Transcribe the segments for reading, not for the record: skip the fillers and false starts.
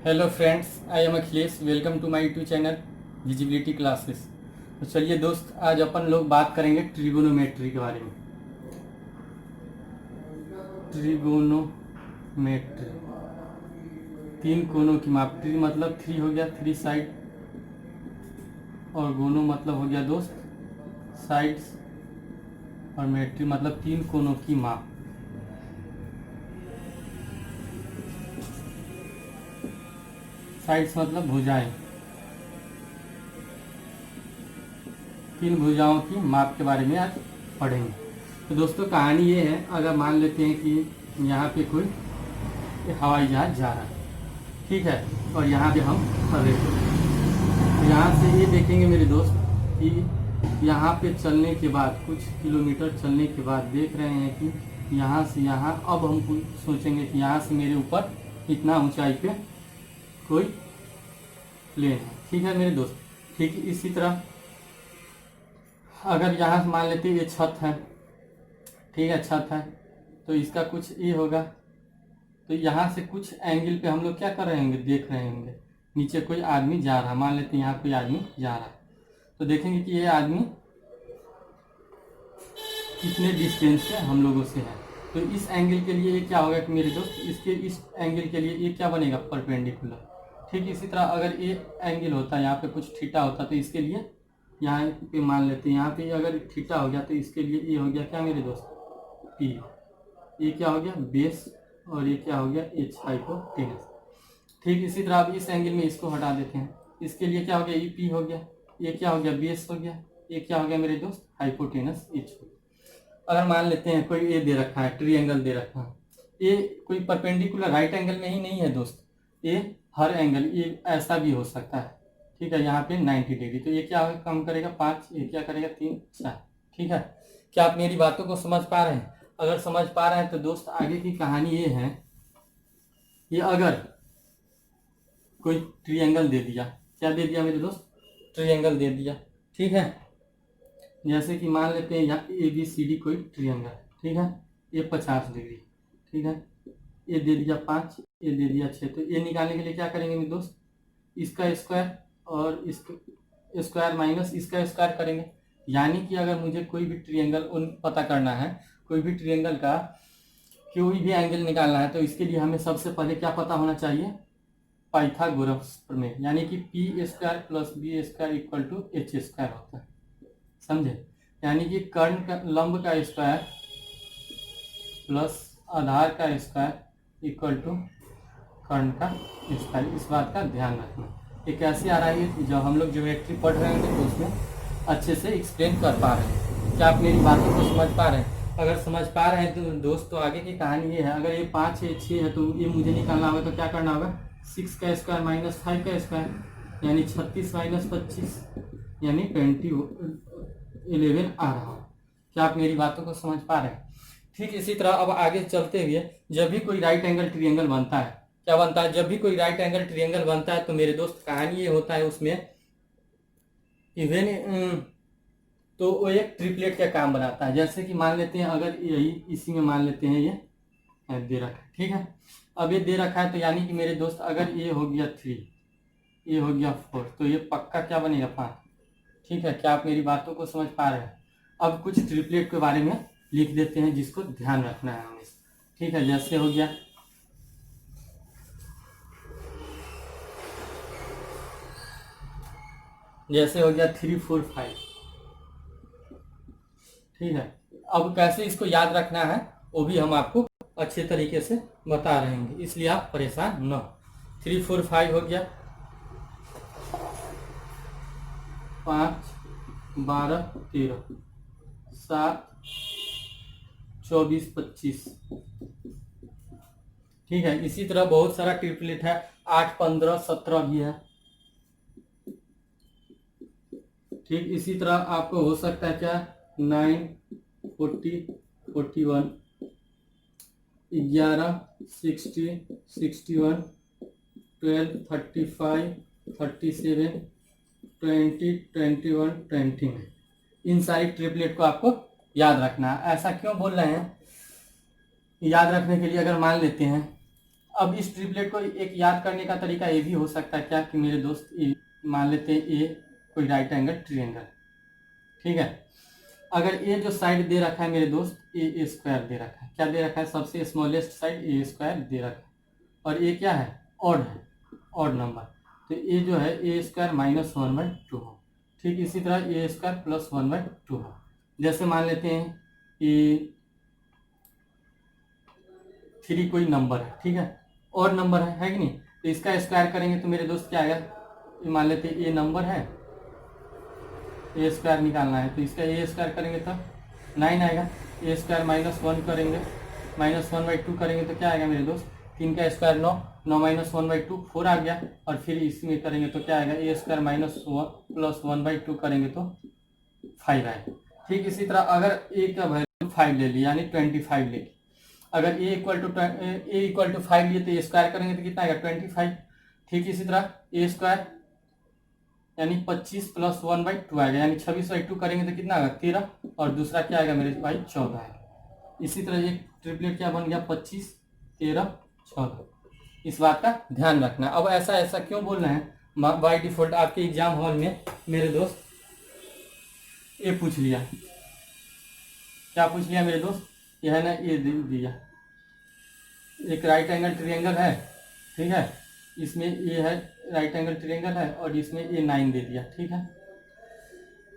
Hello friends, I am Akhilesh. Welcome to my YouTube channel visibility classes. तो चलिए दोस्त, आज अपन लोग बात करेंगे ट्रिगोनोमेट्री के बारे में। ट्रिगोनोमेट्री, तीन कोनों की माप। ट्री मतलब थ्री हो गया, थ्री साइड, और गोनो मतलब हो गया दोस्त साइड्स, और मेट्री मतलब तीन कोनों की माप। साइड्स मतलब भुजाएं, तीन भुजाओं की माप के बारे में आज पढ़ेंगे। तो दोस्तों कहानी ये है, अगर मान लेते हैं कि यहाँ पे कोई हवाई जहाज जा रहा है, ठीक है, और यहाँ पे हम खड़े हैं। तो यहाँ से ये देखेंगे मेरे दोस्त कि यहाँ पे चलने के बाद, कुछ किलोमीटर चलने के बाद देख रहे हैं कि यहाँ से यहाँ, अब हम सोचेंगे कि यहाँ से मेरे ऊपर इतना ऊंचाई पे कोई प्लेन है, ठीक है मेरे दोस्त। ठीक इसी तरह अगर यहाँ से मान लेते हैं ये छत है, ठीक है, छत है, तो इसका कुछ ये होगा। तो यहाँ से कुछ एंगल पे हम लोग क्या कर रहे होंगे, देख रहे होंगे नीचे कोई आदमी जा रहा है। मान लेते हैं यहाँ कोई आदमी जा रहा है, तो देखेंगे कि ये आदमी कितने डिस्टेंस पे हम लोगों से है। तो इस एंगल के लिए ये क्या होगा कि मेरे दोस्त, इसके इस एंगल के लिए ये क्या बनेगा, परपेंडिकुलर। ठीक इसी तरह अगर ये एंगल होता है, यहाँ पे कुछ थीटा होता, तो इसके लिए यहाँ पे मान लेते हैं, यहाँ पे अगर थीटा हो गया तो इसके लिए ये हो गया क्या मेरे दोस्त, पी। ये क्या हो गया, बेस, और ये क्या हो गया, एच, हाइपोटेनस। ठीक इसी तरह अब इस एंगल में इसको हटा देते हैं, इसके लिए क्या हो गया, ये पी हो गया, ये क्या हो गया, बेस हो गया, ये क्या हो गया मेरे दोस्त, हाइपोटेनस, एच हो गया। अगर मान लेते हैं कोई ये दे रखा है, ट्रायंगल दे रखा है, ये कोई परपेंडिकुलर राइट एंगल में ही नहीं है दोस्त, ये हर एंगल, ये ऐसा भी हो सकता है, ठीक है, यहाँ पे 90 डिग्री। तो ये क्या कम करेगा, 5, ये क्या करेगा, 3, 4। ठीक है, क्या आप मेरी बातों को समझ पा रहे हैं? अगर समझ पा रहे हैं तो दोस्त आगे की कहानी ये है, ये अगर कोई ट्रायंगल दे दिया, क्या दे दिया मेरे दोस्त, ट्रायंगल दे दिया, ठीक है। जैसे कि मान लेते हैं यहाँ ए बी सी डी कोई ट्रायंगल, ठीक है, ये 50 डिग्री, ठीक है, ये दे दिया 5, ये दे दिया 6। तो ये निकालने के लिए क्या करेंगे मेरे दोस्त, इसका स्क्वायर और इसका स्क्वायर माइनस इसका स्क्वायर करेंगे। यानी कि अगर मुझे कोई भी ट्रायंगल पता करना है, कोई भी ट्रायंगल का कोई भी एंगल निकालना है, तो इसके लिए हमें सबसे पहले क्या पता होना चाहिए, पाइथागोरस प्रमेय, यानी कि P square plus B square equal to H square होता है, समझे। यानी कि कर्ण का लंब का स्क्वायर प्लस आधार का स्क्वायर इक्वल टू कर्ण का स्क्वायर। इस बात का ध्यान रखना। ये कैसे आ रहा है, जब हम लोग ज्योमेट्री पढ़ रहे हैं तो उसमें अच्छे से एक्सप्लेन कर पा रहे हैं। क्या आप मेरी बातों को समझ पा रहे हैं? अगर समझ पा रहे हैं तो दोस्त, तो आगे की कहानी ये है, अगर ये 5 है, 6 है, तो ये मुझे निकालना होगा। तो क्या करना होगा, 6 का स्क्वायर माइनस 5 का स्क्वायर, यानी 36 माइनस 25, यानी 11 आ रहा हो। क्या आप मेरी बातों को समझ पा रहे हैं? ठीक इसी तरह अब आगे चलते हुए, जब भी कोई राइट एंगल ट्रायंगल बनता है, क्या बनता है, जब भी कोई राइट एंगल ट्रायंगल बनता है, तो मेरे दोस्त कहानी ये होता है उसमें, इवन तो वो एक ट्रिपलेट का काम बनाता है। जैसे कि मान लेते हैं, अगर यही इसी में मान लेते हैं ये दे रखा है, ठीक है, अब ये दे रखा है, तो यानी कि मेरे दोस्त अगर ये हो गया 3, ये हो गया 4, तो ये पक्का क्या बनेगा, 5। ठीक है, क्या आप मेरी बातों को समझ पा रहे हैं? अब कुछ ट्रिपलेट के बारे में लिख देते हैं जिसको ध्यान रखना है हमें, ठीक है। जैसे हो गया, जैसे हो गया 3, 4, 5, ठीक है। अब कैसे इसको याद रखना है वो भी हम आपको अच्छे तरीके से बता रहे हैं, इसलिए आप परेशान न। 3, 4, 5 हो गया, 5, 12, 13, 7, 24, 25, ठीक है। इसी तरह बहुत सारा ट्रिपलेट है, 8, 15, 17 भी है, ठीक। इसी तरह आपको हो सकता है क्या, 9, 40, 41, 11, 60, 61, 12, 35, 37, 20, 21, 29। इन सारी ट्रिपलेट को आपको याद रखना है। ऐसा क्यों बोल रहे हैं, याद रखने के लिए, अगर मान लेते हैं अब इस ट्रिपलेट को एक याद करने का तरीका ये भी हो सकता है क्या कि मेरे दोस्त मान लेते हैं ये कोई राइट एंगल ट्रायंगल, ठीक है। अगर ये जो साइड दे रखा है मेरे दोस्त ए स्क्वायर दे रखा है, क्या दे रखा है, सबसे स्मॉलेस्ट साइड ए स्क्वायर दे रखा है, और ये क्या है, ऑड है, ऑड नंबर, तो ये जो है ए स्क्वायर माइनस 1/2 हो। ठीक इसी तरह ए स्क्वायर प्लस 1/2 हो। जैसे मान लेते हैं कि 3 कोई नंबर है, ठीक है, और नंबर है कि नहीं, तो इसका स्क्वायर करेंगे तो मेरे दोस्त क्या आएगा, ये मान लेते हैं ए नंबर है, ए स्क्वायर निकालना है, तो इसका ए स्क्वायर करेंगे तो 9 आएगा। ए स्क्वायर माइनस 1 करेंगे, माइनस 1/2 करेंगे तो क्या आएगा मेरे दोस्त, 3 का स्क्वायर 9, 9 माइनस 1/2 4 आ गया, और फिर इसमें करेंगे तो क्या आएगा, ए स्क्वायर माइनस 1 प्लस 1/2 करेंगे तो 5 आएगा। ठीक इसी तरह अगर ए का वैल्यू 5 ले लिया यानी 25 ले, अगर ए इक्वल टू 5 लिए तो ए स्क्वायर करेंगे तो कितना आएगा 25। ठीक इसी तरह ए स्क्वायर यानी 25 प्लस 1/2 आएगा, यानी 26/2 करेंगे तो कितना आएगा 13, और दूसरा क्या आएगा मेरे भाई 14 आएगा। इसी तरह ये ट्रिपलेट क्या बन गया 25 13 14। इस बात का ध्यान रखना। अब ऐसा क्यों बोल रहे हैं, बाय डिफॉल्ट आपके एग्जाम हॉल में मेरे दोस्त ये पूछ लिया, क्या पूछ लिया मेरे दोस्त, यह है ना ये दिया, एक राइट एंगल ट्रायंगल है, ठीक है, इसमें ये है राइट एंगल ट्रायंगल है, और इसमें ये 9 दे दिया, ठीक है,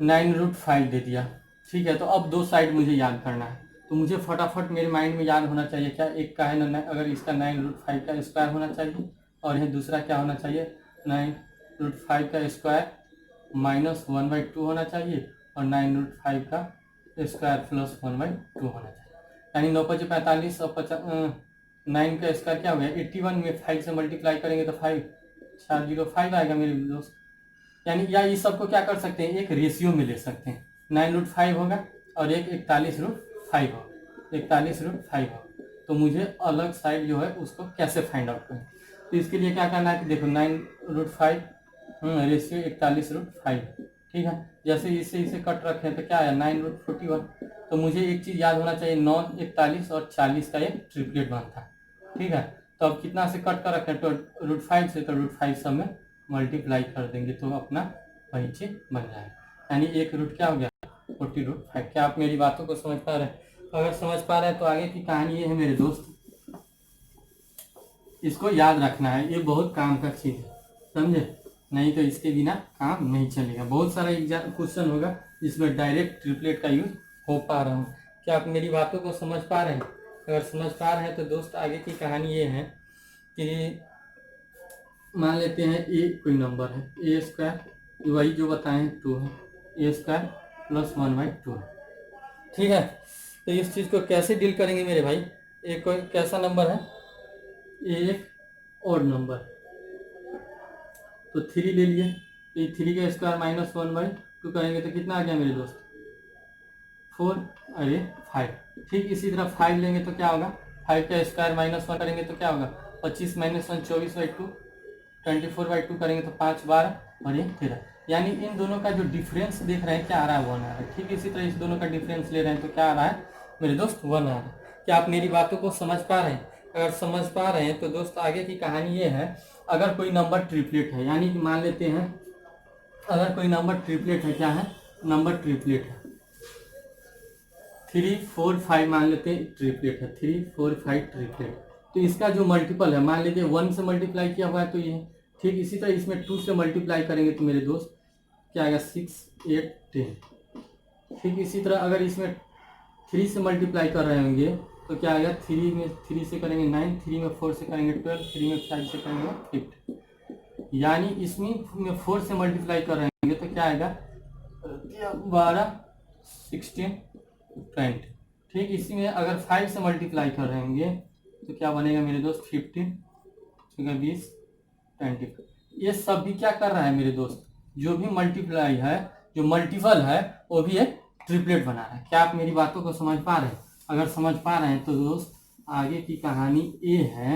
9√5 दे दिया, ठीक है। तो अब दो साइड मुझे याद करना है, तो मुझे फटाफट मेरे माइंड में याद होना चाहिए क्या, एक का है ना, अगर इसका 9√5 का स्क्वायर होना चाहिए, और यह दूसरा क्या होना चाहिए 9√5 का स्क्वायर माइनस 1/2 होना चाहिए, और 9√5 का स्क्वायर प्लस 1/2 होना चाहिए, यानी 9 × 45 और 9 का स्क्वायर क्या हो गया 81 में 5 से मल्टीप्लाई करेंगे तो 405 आएगा मेरे दोस्त। यानी या इस सबको क्या कर सकते हैं, एक रेशियो में ले सकते हैं, 9√5 होगा और एक 41√5 होगा, 41√5 होगा, तो मुझे अलग साइड जो है उसको कैसे फाइंड आउट करें, तो इसके लिए क्या करना है कि देखो 9√5 रेशियो 41√5, ठीक है। जैसे इसे कट रखे हैं तो क्या आया 9√41, तो मुझे एक चीज़ याद होना चाहिए 9, 41 और 40 का एक ट्रिपलेट बनता है, ठीक है। तो अब कितना से कट कर रखे हैं तो √5 से, तो √5 सब में मल्टीप्लाई कर देंगे तो अपना वही चीज बन जाएगा, यानी एक रूट क्या हो गया 40√5। क्या आप मेरी बातों को समझ पा रहे हैं? अगर समझ पा रहे हैं तो आगे की कहानी ये है मेरे दोस्त, इसको याद रखना है, ये बहुत काम का चीज है, समझे, नहीं तो इसके बिना काम नहीं चलेगा। बहुत सारा एग्जाम क्वेश्चन होगा जिसमें डायरेक्ट ट्रिपलेट का यूज हो पा रहा हूँ। क्या आप मेरी बातों को समझ पा रहे हैं? अगर समझ पा रहे हैं तो दोस्त आगे की कहानी ये है कि मान लेते हैं ए कोई नंबर है, ए स्क्वायर वही जो बताएं 2 है, ए स्क्वायर प्लस 1/2 है, ठीक है। तो इस चीज़ को कैसे डील करेंगे मेरे भाई, एक कोई कैसा नंबर है, एक और नंबर, तो 3 ले लिए, तो 3 का स्क्वायर माइनस 1/2 करेंगे तो कितना आ गया मेरे दोस्त 4, अरे 5। ठीक इसी तरह 5 लेंगे तो क्या होगा, 5 का स्क्वायर माइनस 1 करेंगे तो क्या होगा 25 माइनस 1 24/2, 24/2 करेंगे तो 5 12 और ये 13, यानी इन दोनों का जो डिफरेंस देख रहे हैं क्या आ रहा है 1 आ रहा है। ठीक इसी तरह इस दोनों का डिफरेंस ले रहे हैं तो क्या आ रहा है मेरे दोस्त 1 आ रहा है। क्या आप मेरी बातों को समझ पा रहे हैं? अगर समझ पा रहे हैं तो दोस्त आगे की कहानी ये है, अगर कोई नंबर ट्रिपलेट है, यानी कि मान लेते हैं अगर कोई नंबर ट्रिपलेट है, क्या है नंबर ट्रिपलेट है 3 4 5 मान लेते हैं ट्रिपलेट है 3 4 5 ट्रिपलेट, तो इसका जो मल्टीपल है मान लीजिए 1 से मल्टीप्लाई किया हुआ है तो ये, ठीक इसी तरह इसमें 2 से मल्टीप्लाई करेंगे तो मेरे दोस्त क्या आएगा 6 8 10। ठीक इसी तरह अगर इसमें 3 से मल्टीप्लाई कर रहे होंगे तो क्या आएगा 3 में 3 से करेंगे 9, 3 में 4 से करेंगे 12, 3 में 5 से करेंगे 50, यानी इसमें 4 से मल्टीप्लाई कर रहे होंगे तो क्या आएगा 12 16 20। ठीक इसी में अगर 5 से मल्टीप्लाई कर रहे होंगे तो क्या बनेगा मेरे दोस्त 15, 20 20। ये सब भी क्या कर रहा है मेरे दोस्त, जो भी मल्टीप्लाई है जो मल्टीपल है वो भी एक ट्रिपलेट बना रहा है। क्या आप मेरी बातों को समझ पा रहे हैं? अगर समझ पा रहे हैं तो दोस्त आगे की कहानी ये है,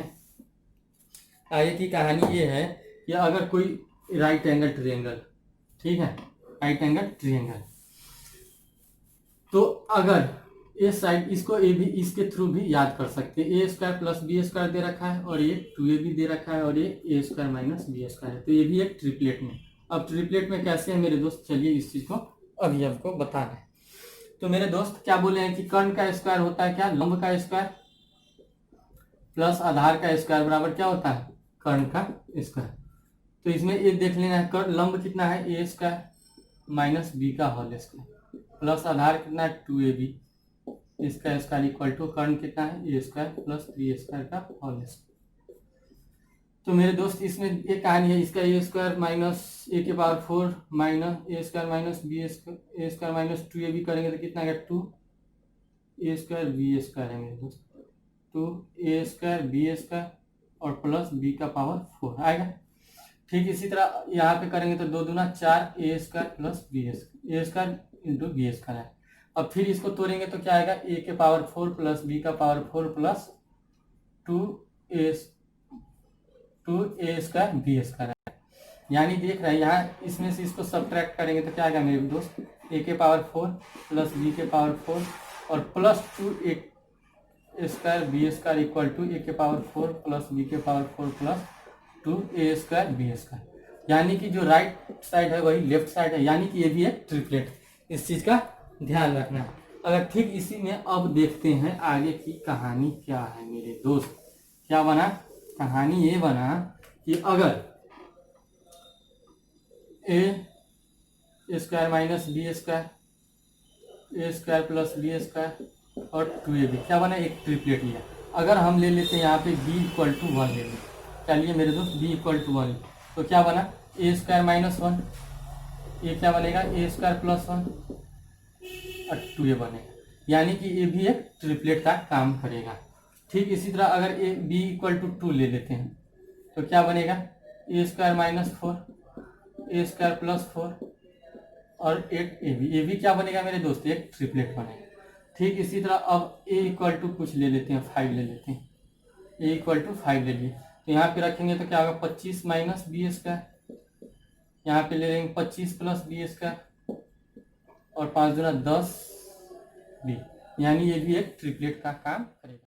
आगे की कहानी ये है कि अगर कोई राइट एंगल ट्रायंगल, ठीक है, राइट एंगल ट्रायंगल, तो अगर ए साइड इसको ए भी इसके थ्रू भी याद कर सकते हैं। ए स्क्वायर प्लस बी स्क्वायर दे रखा है और ये 2a भी दे रखा है और ये ए स्क्वायर माइनस बी स्क्वायर है, तो ये भी एक ट्रिपलेट में। अब ट्रिपलेट में कैसे है मेरे दोस्त, चलिए इस चीज को अभी आपको बता रहे हैं। तो मेरे दोस्त क्या बोले हैं कि कर्ण का स्क्वायर होता है क्या, लंब का स्क्वायर प्लस आधार का स्क्वायर बराबर क्या होता है, कर्ण का स्क्वायर। तो इसमें ये देख लेना है, कर्ण लंब कितना है ए स्क्वायर माइनस बी का होल स्क्वायर प्लस आधार कितना है 2ab, इसका स्क्वायर इक्वल टू कर्ण कितना है ए स्क्वायर प्लस बी स्क्वायर का होल स्क्वायर। तो मेरे दोस्त इसमें एक कहानी है, इसका ए स्क्वायर माइनस ए के power 4 minus A square minus B square minus 2ab करेंगे तो कितना आएगा 2 ए स्क्वायर बी स्क्वायर है मेरे दोस्त, 2 ए स्क्वायर बी स्क्वायर और प्लस बी का पावर 4 आएगा। ठीक इसी तरह यहाँ पे करेंगे तो 2 दूना 4 A square plus B square into B square है। अब फिर इसको तोड़ेंगे तो क्या आएगा, ए के पावर 4 प्लस बी का power 4 plus 2a square B square है। यानी देख रहे हैं यहाँ इसमें से इसको सब्ट्रैक्ट करेंगे तो क्या आएगा मेरे दोस्त, ए के पावर 4 प्लस बी के पावर 4 और plus 2a square B square equal to A के पावर 4 प्लस बी के power 4 plus 2a square B square. यानी कि जो राइट साइड है वही लेफ्ट साइड है, यानी कि ये भी एक ट्रिपलेट, इस चीज का ध्यान रखना। अगर ठीक इसी में अब देखते हैं आगे की कहानी क्या है मेरे दोस्त। क्या बना, कहानी ये बना कि अगर ए स्क्वायर माइनस बी स्क्वायर ए स्क्वायर प्लस बी स्क्वायर और 2ab क्या बना, एक ट्रिपलेट लिया। अगर हम ले लेते हैं यहाँ पे b इक्वल टू 1 ले लेते, क्या लिए मेरे दोस्त, b इक्वल टू 1, तो क्या बना ए स्क्वायर माइनस 1, ये क्या बनेगा ए स्क्वायर प्लस 1 और 2a बनेगा, यानी कि ये भी एक ट्रिपलेट का काम करेगा। ठीक इसी तरह अगर ए बी इक्वल टू 2 ले लेते हैं तो क्या बनेगा ए square minus 4 A square plus 4 और 8ab, ये भी क्या बनेगा मेरे दोस्त, एक ट्रिपलेट बनेगा। ठीक इसी तरह अब ए इक्वल टू कुछ ले लेते हैं, 5 ले लेते हैं, ए इक्वल टू 5 ले लिए तो यहाँ पे रखेंगे तो क्या होगा 25 माइनस बी स्क्वायर, यहाँ पे ले लेंगे 25 प्लस बी स्क्वायर और 5 दूना 10 बी, यानी ये भी एक ट्रिपलेट का काम